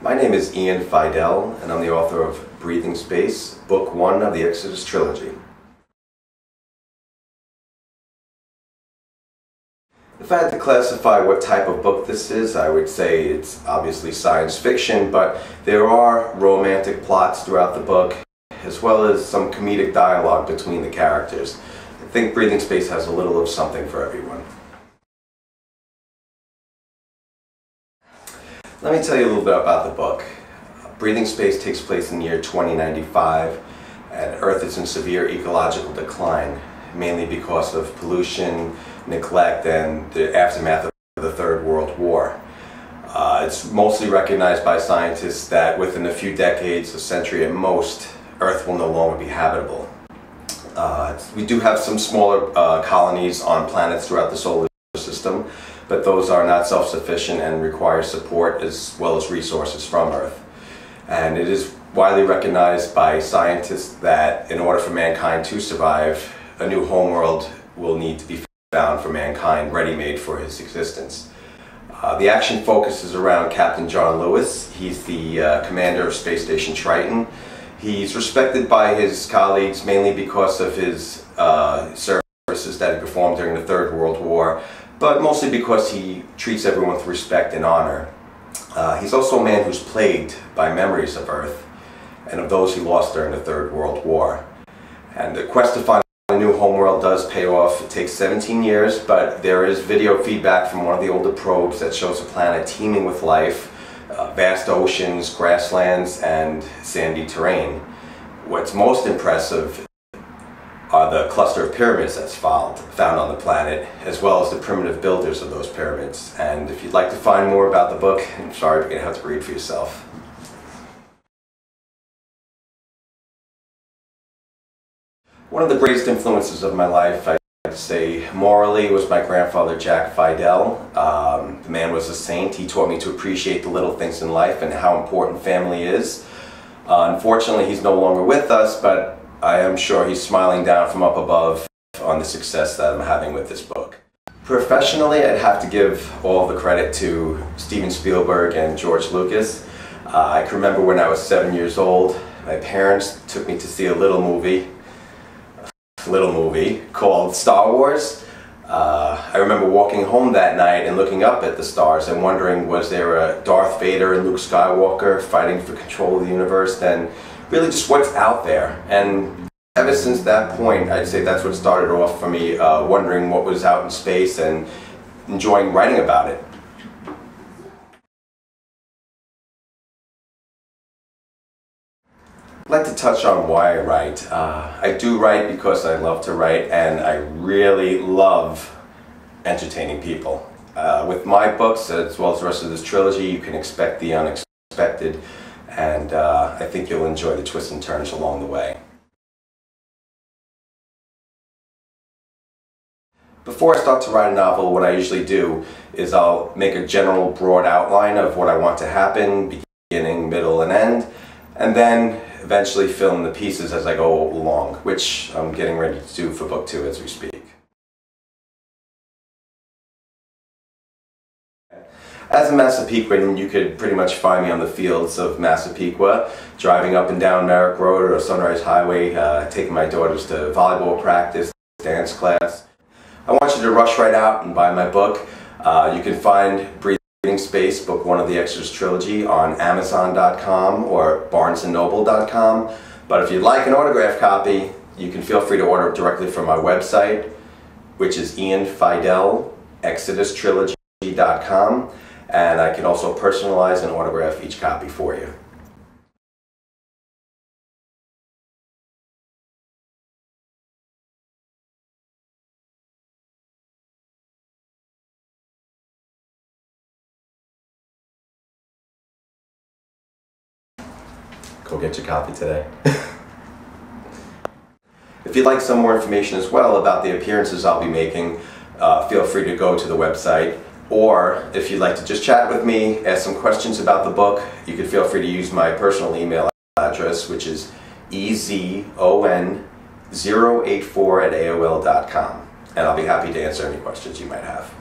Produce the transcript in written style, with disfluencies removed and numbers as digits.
My name is Ian Fydell, and I'm the author of Breathing Space, Book 1 of the Exodus Trilogy. If I had to classify what type of book this is, I would say it's obviously science fiction, but there are romantic plots throughout the book, as well as some comedic dialogue between the characters. I think Breathing Space has a little of something for everyone. Let me tell you a little bit about the book. Breathing Space takes place in the year 2095, and Earth is in severe ecological decline, mainly because of pollution, neglect, and the aftermath of the Third World War. It's mostly recognized by scientists that within a few decades, a century at most, Earth will no longer be habitable. We do have some smaller colonies on planets throughout the solar system, but those are not self-sufficient and require support as well as resources from Earth. And it is widely recognized by scientists that in order for mankind to survive, a new homeworld will need to be found for mankind, ready-made for his existence. The action focuses around Captain John Lewis. He's the commander of Space Station Triton. He's respected by his colleagues mainly because of his services that he performed during the Third World War, but mostly because he treats everyone with respect and honor. He's also a man who's plagued by memories of Earth and of those he lost during the Third World War. And the quest to find a new homeworld does pay off. It takes 17 years, but there is video feedback from one of the older probes that shows a planet teeming with life, vast oceans, grasslands, and sandy terrain. What's most impressive are the cluster of pyramids that's found on the planet, as well as the primitive builders of those pyramids. And if you'd like to find more about the book, I'm sorry, you're going to have to read for yourself. One of the greatest influences of my life, I'd say morally, was my grandfather, Jack Fydell. The man was a saint. He taught me to appreciate the little things in life and how important family is. Unfortunately, he's no longer with us, but I am sure he's smiling down from up above on the success that I'm having with this book. Professionally, I'd have to give all the credit to Steven Spielberg and George Lucas. I can remember when I was 7 years old, my parents took me to see a little movie called Star Wars. I remember walking home that night and looking up at the stars and wondering, was there a Darth Vader and Luke Skywalker fighting for control of the universe? And really just what's out there. And ever since that point, I'd say that's what started off for me, wondering what was out in space and enjoying writing about it. I'd like to touch on why I write. I do write because I love to write, and I really love entertaining people. With my books, as well as the rest of this trilogy, you can expect the unexpected, and I think you'll enjoy the twists and turns along the way. Before I start to write a novel, what I usually do is I'll make a general broad outline of what I want to happen, beginning, middle, and end, and then eventually fill in the pieces as I go along, which I'm getting ready to do for book 2 as we speak. As a Massapequan, you could pretty much find me on the fields of Massapequa, driving up and down Merrick Road or Sunrise Highway, taking my daughters to volleyball practice, dance class. I want you to rush right out and buy my book. You can find Breathing Space, Book 1 of the Exodus Trilogy, on Amazon.com or BarnesandNoble.com. But if you'd like an autographed copy, you can feel free to order it directly from my website, which is IanFydellExodusTrilogy.com. And I can also personalize and autograph each copy for you. Go get your copy today. If you'd like some more information as well about the appearances I'll be making, feel free to go to the website. Or if you'd like to just chat with me, ask some questions about the book, you can feel free to use my personal email address, which is ezon084@aol.com. And I'll be happy to answer any questions you might have.